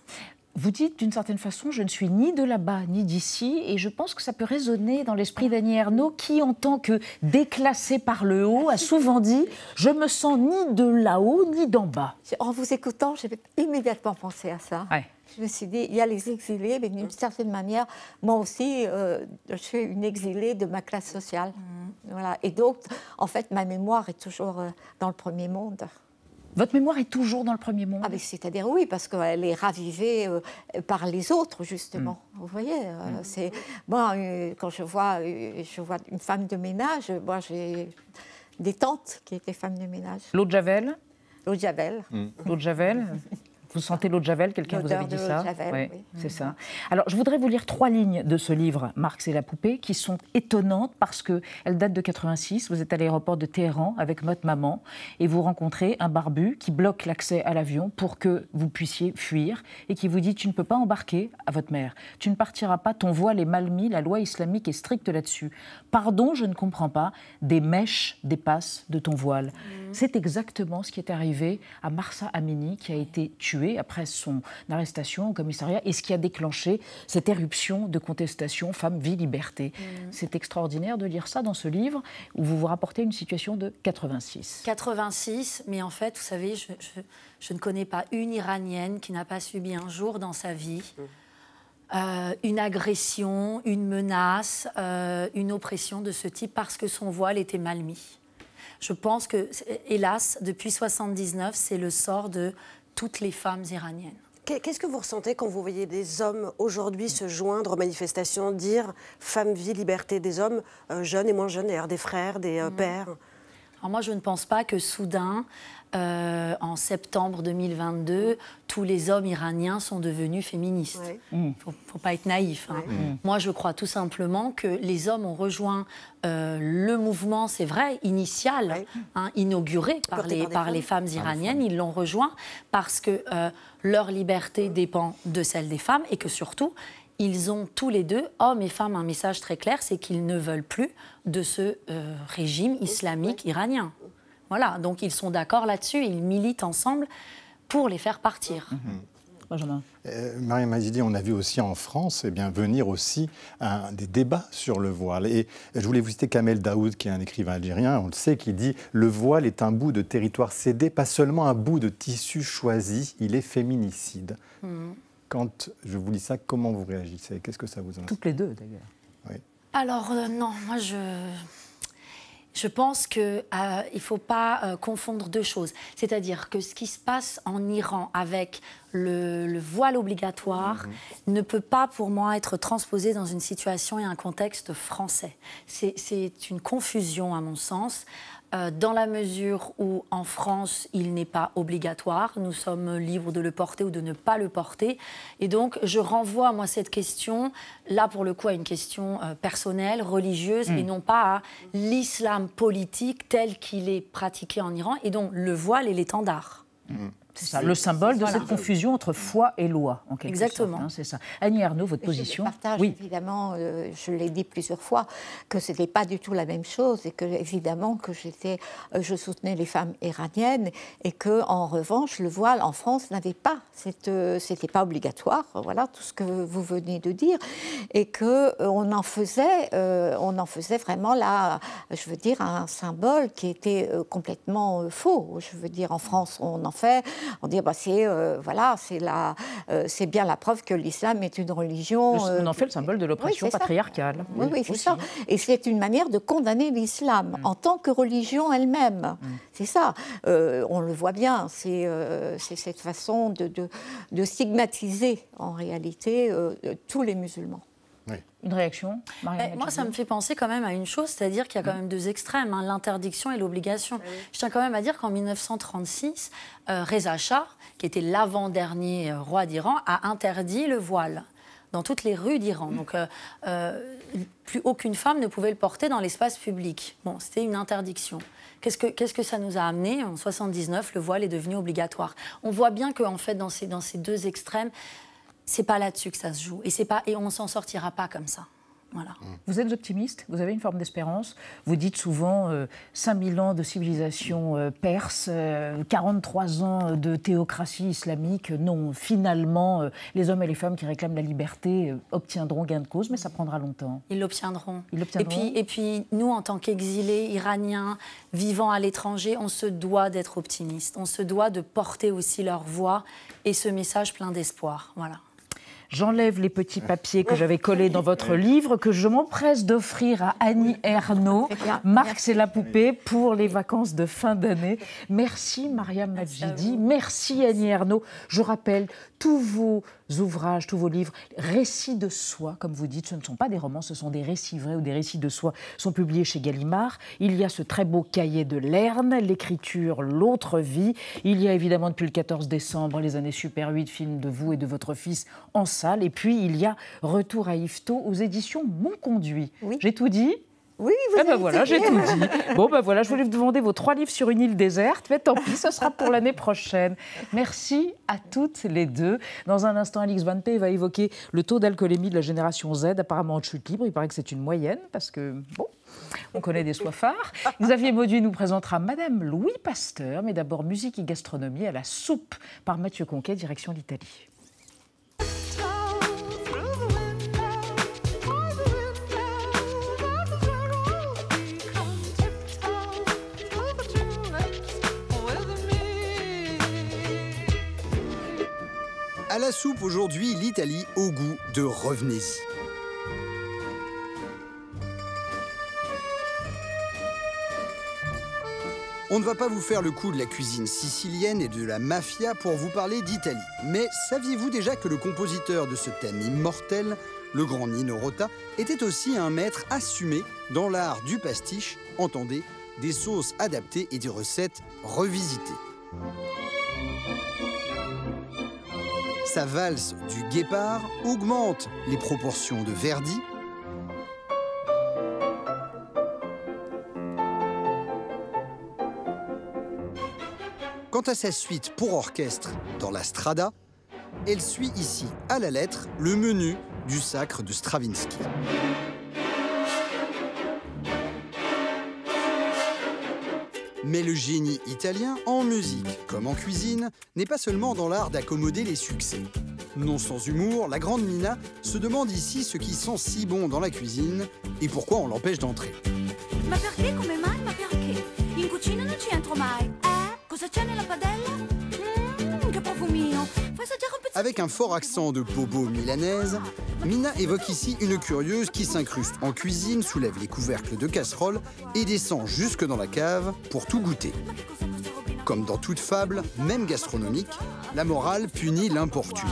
Vous dites, d'une certaine façon, je ne suis ni de là-bas, ni d'ici, et je pense que ça peut résonner dans l'esprit d'Annie Ernaux, qui, en tant que déclassée par le haut, a souvent dit « je me sens ni de là-haut, ni d'en bas ». En vous écoutant, j'ai immédiatement pensé à ça. Ouais. Je me suis dit, il y a les exilés, mais d'une certaine manière, moi aussi, je suis une exilée de ma classe sociale. Voilà. Et donc, en fait, ma mémoire est toujours dans le premier monde. Votre mémoire est toujours dans le premier monde? C'est-à-dire oui, parce qu'elle est ravivée par les autres, justement. Vous voyez, c'est... Moi, quand je vois une femme de ménage, moi, j'ai des tantes qui étaient femmes de ménage. L'eau de Javel? L'eau de Javel. L'eau de Javel. Vous sentez l'eau de Javel? Quelqu'un vous avait dit ça? Javel, oui. C'est ça. Alors, je voudrais vous lire 3 lignes de ce livre, Marx et la poupée, qui sont étonnantes parce qu'elles datent de 86. Vous êtes à l'aéroport de Téhéran avec votre maman et vous rencontrez un barbu qui bloque l'accès à l'avion pour que vous puissiez fuir et qui vous dit « Tu ne peux pas embarquer à votre mère. Tu ne partiras pas, ton voile est mal mis, la loi islamique est stricte là-dessus. Pardon, je ne comprends pas, des mèches dépassent de ton voile. » C'est exactement ce qui est arrivé à Mahsa Amini, qui a été tué après son arrestation au commissariat et ce qui a déclenché cette éruption de contestation Femmes, Vie, Liberté. C'est extraordinaire de lire ça dans ce livre où vous vous rapportez une situation de 86. 86, mais en fait, vous savez, je ne connais pas une Iranienne qui n'a pas subi un jour dans sa vie une agression, une menace, une oppression de ce type parce que son voile était mal mis. Je pense que, hélas, depuis 1979, c'est le sort de toutes les femmes iraniennes. Qu'est-ce que vous ressentez quand vous voyez des hommes aujourd'hui se joindre aux manifestations, dire « femme, vie, liberté », des hommes jeunes et moins jeunes, d'ailleurs des frères, des pères? Alors moi, je ne pense pas que soudain, en septembre 2022, tous les hommes iraniens sont devenus féministes. Il ne faut pas être naïf. Hein. Moi, je crois tout simplement que les hommes ont rejoint le mouvement, c'est vrai, initial, inauguré par les femmes iraniennes. Ils l'ont rejoint parce que leur liberté dépend de celle des femmes et que surtout, ils ont tous les deux, hommes et femmes, un message très clair, c'est qu'ils ne veulent plus de ce régime islamique iranien. Voilà, donc ils sont d'accord là-dessus, ils militent ensemble pour les faire partir. Benjamin. Mariam Majidi, on a vu aussi en France venir aussi des débats sur le voile. Et je voulais vous citer Kamel Daoud, qui est un écrivain algérien, on le sait, qui dit « Le voile est un bout de territoire cédé, pas seulement un bout de tissu choisi, il est féminicide ». Quand je vous lis ça, comment vous réagissez? Qu'est-ce que ça vous inspire? Toutes les deux, d'ailleurs. Oui. Alors, non, moi, je pense qu'il ne faut pas confondre deux choses. C'est-à-dire que ce qui se passe en Iran avec le voile obligatoire ne peut pas, pour moi, être transposé dans une situation et un contexte français. C'est une confusion, à mon sens, dans la mesure où, en France, il n'est pas obligatoire. Nous sommes libres de le porter ou de ne pas le porter. Et donc, je renvoie, moi, cette question, là, pour le coup, à une question personnelle, religieuse, et non pas à l'islam politique tel qu'il est pratiqué en Iran, et dont le voile est l'étendard. C'est ça, le symbole de cette confusion entre foi et loi, en quelque sorte. Hein, c'est ça. Annie Ernaux, votre position? Je partage évidemment, je l'ai dit plusieurs fois, que ce n'était pas du tout la même chose et que évidemment que je soutenais les femmes iraniennes et que en revanche le voile en France n'avait pas, c'était pas obligatoire, voilà tout ce que vous venez de dire, et que on en faisait vraiment là, je veux dire, un symbole qui était complètement faux. Je veux dire, en France on en fait. On dit c'est bien la preuve que l'islam est une religion. On en fait le symbole de l'oppression patriarcale. Oui, c'est ça. Et c'est une manière de condamner l'islam en tant que religion elle-même. C'est ça. On le voit bien. C'est cette façon de stigmatiser en réalité tous les musulmans. Oui. Une réaction, Marianne? Moi, ça me fait penser quand même à une chose, c'est-à-dire qu'il y a quand même deux extrêmes, hein, l'interdiction et l'obligation. Je tiens quand même à dire qu'en 1936, Reza Shah, qui était l'avant-dernier roi d'Iran, a interdit le voile dans toutes les rues d'Iran. Donc, plus aucune femme ne pouvait le porter dans l'espace public. Bon, c'était une interdiction. Qu'est-ce que ça nous a amené? En 1979, le voile est devenu obligatoire. On voit bien qu'en fait, dans ces deux extrêmes, c'est pas là-dessus que ça se joue. Et on s'en sortira pas comme ça. Voilà. Vous êtes optimiste? Vous avez une forme d'espérance? Vous dites souvent 5000 ans de civilisation perse, 43 ans de théocratie islamique. Non, finalement, les hommes et les femmes qui réclament la liberté obtiendront gain de cause, mais ça prendra longtemps. Ils l'obtiendront. Et puis, nous, en tant qu'exilés iraniens vivant à l'étranger, on se doit d'être optimistes. On se doit de porter aussi leur voix et ce message plein d'espoir. Voilà. J'enlève les petits papiers que j'avais collés dans votre livre, que je m'empresse d'offrir à Annie Ernaux. Marx et la poupée pour les vacances de fin d'année. Merci Mariam Majidi, merci Annie Ernaux. Je rappelle, tous vos ouvrages, tous vos livres, récits de soi, comme vous dites, ce ne sont pas des romans, ce sont des récits vrais ou des récits de soi, sont publiés chez Gallimard. Il y a ce très beau cahier de Lerne, l'écriture, l'autre vie. Il y a évidemment depuis le 14 décembre, les années Super 8, film de vous et de votre fils en salle. Et puis il y a Retour à Yvetot aux éditions Mon Conduit. Oui. J'ai tout dit? Oui, vous avez voilà, j'ai tout dit. Bon, voilà, je voulais vous demander vos 3 livres sur une île déserte, mais tant pis, ce sera pour l'année prochaine. Merci à toutes les deux. Dans un instant, Alix Van P va évoquer le taux d'alcoolémie de la génération Z, apparemment en chute libre. Il paraît que c'est une moyenne, parce que, bon, on connaît des soifards. Xavier Mauduit nous présentera Madame Louis Pasteur, mais d'abord musique et gastronomie à la soupe par Mathieu Conquet, direction l'Italie. À la soupe aujourd'hui, l'Italie au goût de revenez-y. On ne va pas vous faire le coup de la cuisine sicilienne et de la mafia pour vous parler d'Italie. Mais saviez-vous déjà que le compositeur de ce thème immortel, le grand Nino Rota, était aussi un maître assumé dans l'art du pastiche, entendez, des sauces adaptées et des recettes revisitées. Sa valse du guépard augmente les proportions de Verdi. Quant à sa suite pour orchestre dans la Strada, elle suit ici à la lettre le menu du Sacre de Stravinsky. Mais le génie italien, en musique comme en cuisine, n'est pas seulement dans l'art d'accommoder les succès. Non sans humour, la grande Nina se demande ici ce qui sent si bon dans la cuisine et pourquoi on l'empêche d'entrer. Ma perché, come mai, ma perché? In cucina non ci entro mai. Cosa c'è nella padella? Che profumino. Fai assaggiare un pezzo. Avec un fort accent de bobo milanaise, Mina évoque ici une curieuse qui s'incruste en cuisine, soulève les couvercles de casserole et descend jusque dans la cave pour tout goûter. Comme dans toute fable, même gastronomique, la morale punit l'importune.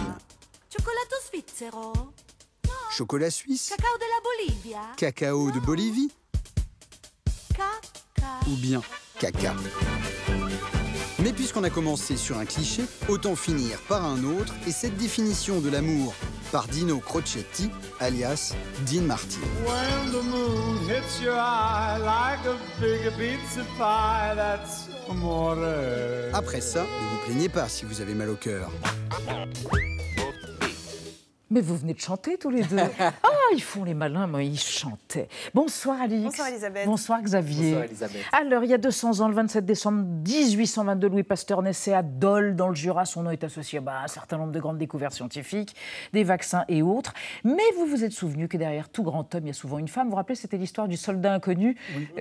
Cioccolato svizzero. Chocolat suisse, Cacao della Bolivia. cacao de Bolivie Caca. ou bien caca. Mais puisqu'on a commencé sur un cliché, autant finir par un autre, et cette définition de l'amour par Dino Crocetti, alias Dean Martin. When the moon hits your eye like a big pizza pie, that's amore. Après ça, ne vous plaignez pas si vous avez mal au cœur. Mais vous venez de chanter tous les deux. Ah, ils font les malins, mais ils chantaient. Bonsoir Alix. Bonsoir Elisabeth. Bonsoir Xavier. Bonsoir Elisabeth. Alors, il y a 200 ans, le 27 décembre 1822, Louis Pasteur naissait à Dole, dans le Jura. Son nom est associé à un certain nombre de grandes découvertes scientifiques, des vaccins et autres. Mais vous vous êtes souvenu que derrière tout grand homme, il y a souvent une femme. Vous vous rappelez, c'était l'histoire du soldat inconnu,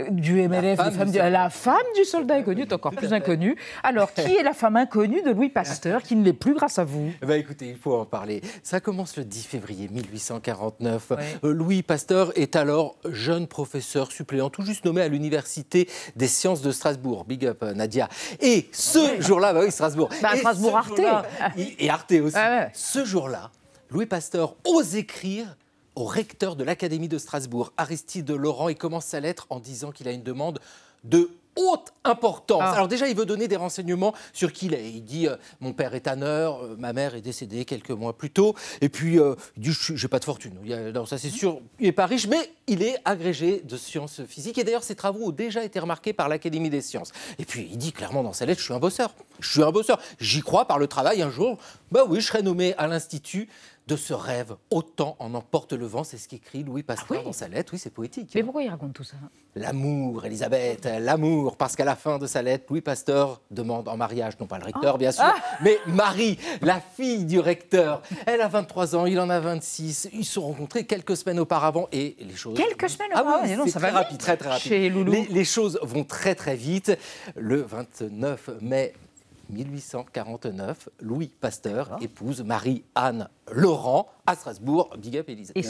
du MLF. La femme du soldat inconnu est encore plus inconnue. Alors, qui est la femme inconnue de Louis Pasteur, qui ne l'est plus grâce à vous? Écoutez, il faut en parler. Ça commence le 10 février 1849. Louis Pasteur est alors jeune professeur suppléant, tout juste nommé à l'Université des sciences de Strasbourg. Big up, Nadia. Et ce jour-là, Strasbourg. Strasbourg Arte. Et Arte aussi. Ce jour-là, Louis Pasteur ose écrire au recteur de l'Académie de Strasbourg, Aristide Laurent, et commence sa lettre en disant qu'il a une demande de haute importance. Alors déjà, il veut donner des renseignements sur qui il est. Il dit mon père est tanneur, ma mère est décédée quelques mois plus tôt, et puis il dit j'ai pas de fortune. Non, ça c'est sûr, il n'est pas riche, mais il est agrégé de sciences physiques, et d'ailleurs ses travaux ont déjà été remarqués par l'Académie des sciences. Et puis il dit clairement dans sa lettre, je suis un bosseur. J'y crois par le travail. Un jour, je serai nommé à l'Institut. De ce rêve, autant en emporte le vent, c'est ce qu'écrit Louis Pasteur dans sa lettre. Oui, c'est poétique. Mais pourquoi il raconte tout ça? L'amour, Elisabeth, l'amour. Parce qu'à la fin de sa lettre, Louis Pasteur demande en mariage, non pas le recteur, bien sûr, mais Marie, la fille du recteur. Elle a 23 ans, il en a 26. Ils se sont rencontrés quelques semaines auparavant et les choses... Quelques semaines auparavant? C'est très rapide, très rapide. Chez Loulou. Les choses vont très très vite. Le 29 mai 1849, Louis Pasteur épouse Marie-Anne Laurent à Strasbourg. Big up, Elisabeth.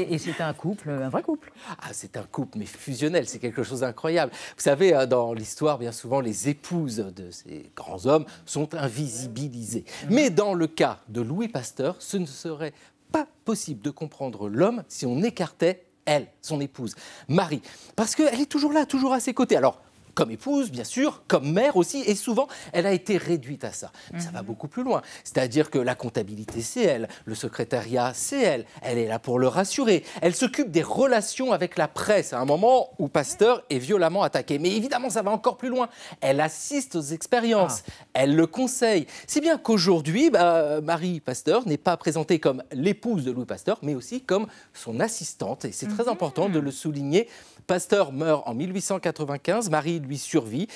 Et c'est un couple, un vrai couple. C'est un couple, mais fusionnel, c'est quelque chose d'incroyable. Vous savez, dans l'histoire, bien souvent, les épouses de ces grands hommes sont invisibilisées. Mais dans le cas de Louis Pasteur, ce ne serait pas possible de comprendre l'homme si on écartait elle, son épouse, Marie. Parce qu'elle est toujours là, toujours à ses côtés. Alors, comme épouse, bien sûr, comme mère aussi, et souvent, elle a été réduite à ça. Mais ça va beaucoup plus loin. C'est-à-dire que la comptabilité, c'est elle, le secrétariat, c'est elle est là pour le rassurer. Elle s'occupe des relations avec la presse, à un moment où Pasteur est violemment attaqué. Mais évidemment, ça va encore plus loin. Elle assiste aux expériences, elle le conseille. C'est bien qu'aujourd'hui, Marie Pasteur n'est pas présentée comme l'épouse de Louis Pasteur, mais aussi comme son assistante. Et c'est très important de le souligner. Pasteur meurt en 1895, Marie lui survit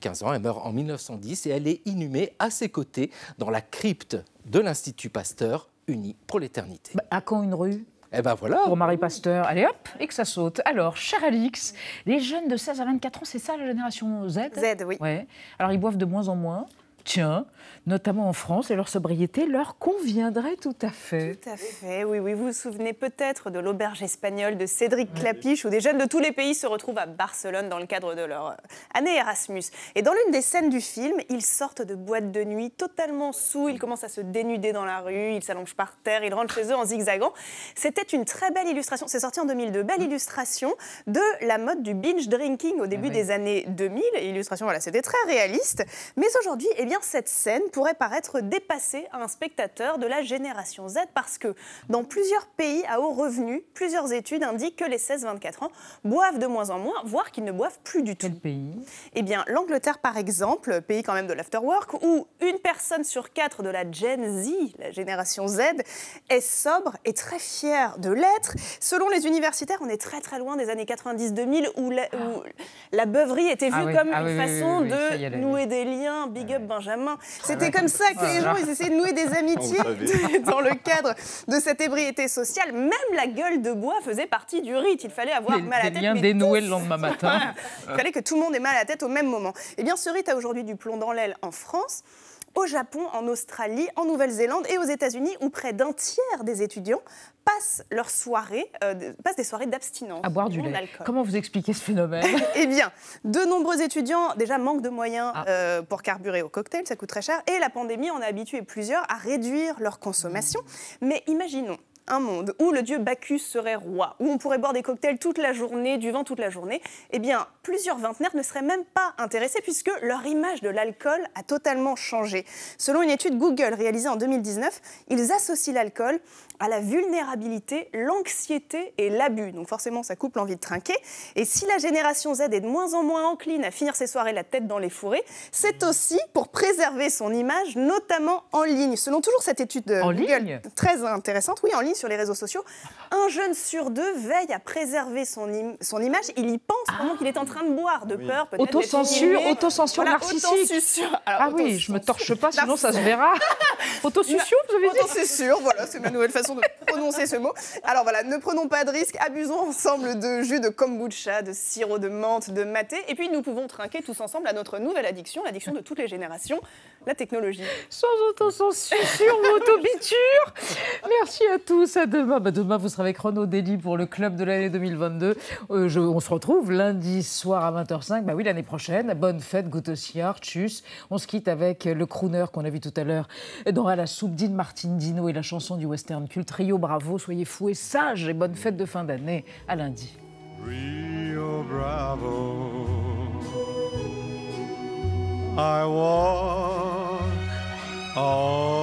15 ans, elle meurt en 1910 et elle est inhumée à ses côtés dans la crypte de l'Institut Pasteur, uni pour l'éternité. À quand une rue? Voilà. Pour Marie Pasteur. Allez hop, et que ça saute. Alors, cher Alix, les jeunes de 16 à 24 ans, c'est ça la génération Z? Z, oui. Ouais. Alors, ils boivent de moins en moins. Tiens, notamment en France, et leur sobriété leur conviendrait tout à fait. Tout à fait, oui. Vous vous souvenez peut-être de l'auberge espagnole de Cédric Clapiche, où des jeunes de tous les pays se retrouvent à Barcelone dans le cadre de leur année Erasmus. Et dans l'une des scènes du film, ils sortent de boîte de nuit totalement saouls, ils commencent à se dénuder dans la rue, ils s'allongent par terre, ils rentrent chez eux en zigzagant. C'était une très belle illustration, c'est sorti en 2002, belle illustration de la mode du binge drinking au début des années 2000. Illustration, voilà, c'était très réaliste. Mais aujourd'hui, cette scène pourrait paraître dépassée à un spectateur de la génération Z parce que dans plusieurs pays à haut revenu, plusieurs études indiquent que les 16-24 ans boivent de moins en moins, voire qu'ils ne boivent plus du tout. Quel pays? Eh bien, l'Angleterre, par exemple, pays quand même de l'afterwork, où une personne sur 4 de la Gen Z, la génération Z, est sobre et très fière de l'être. Selon les universitaires, on est très très loin des années 90-2000 où la beuverie était vue comme une façon de nouer des liens, big up Benjamin. C'était comme ça que les gens ils essayaient de nouer des amitiés dans le cadre de cette ébriété sociale. Même la gueule de bois faisait partie du rite. Il fallait avoir mal à la tête. Des liens dénoués le lendemain matin. Il fallait que tout le monde ait mal à la tête au même moment. Eh bien, ce rite a aujourd'hui du plomb dans l'aile en France. au Japon, en Australie, en Nouvelle-Zélande et aux États-Unis, où près d'un tiers des étudiants passent des soirées d'abstinence. À boire du lait. Comment vous expliquez ce phénomène? Eh bien, de nombreux étudiants, déjà, manquent de moyens pour carburer au cocktail, ça coûte très cher, et la pandémie en a habitué plusieurs à réduire leur consommation. Mais imaginons un monde où le dieu Bacchus serait roi, où on pourrait boire des cocktails toute la journée, du vin toute la journée, eh bien, plusieurs vingtenaires ne seraient même pas intéressés puisque leur image de l'alcool a totalement changé. Selon une étude Google réalisée en 2019, ils associent l'alcool à la vulnérabilité, l'anxiété et l'abus. Donc forcément, ça coupe l'envie de trinquer. Et si la génération Z est de moins en moins encline à finir ses soirées la tête dans les fourrés, c'est aussi pour préserver son image, notamment en ligne. Selon toujours cette étude de Google, très intéressante, oui, en ligne sur les réseaux sociaux, un jeune sur deux veille à préserver son image. Il y pense pendant qu'il est en train de boire, de peur peut-être. Autocensure narcissique. Oui, je me torche pas, sinon ça se verra. Autosuccion, vous avez dit? Autosuccion, voilà, c'est ma nouvelle façon de prononcer ce mot. Alors voilà, ne prenons pas de risques, abusons ensemble de jus de kombucha, de sirop de menthe, de maté, et puis nous pouvons trinquer tous ensemble à notre nouvelle addiction, l'addiction de toutes les générations, la technologie. Sans autocensure ou autobiture. Merci à tous, à demain. Demain, vous serez avec Renaud Dely pour le club de l'année 2022. On se retrouve lundi soir à 20h05. Oui, l'année prochaine. Bonne fête, gute Jahr, tchuss. On se quitte avec le crooner qu'on a vu tout à l'heure dans À la soupe, Dean Martin Dino et la chanson du western culte Rio Bravo. Soyez fous et sages et bonne fête de fin d'année. À lundi. Rio Bravo, I walk all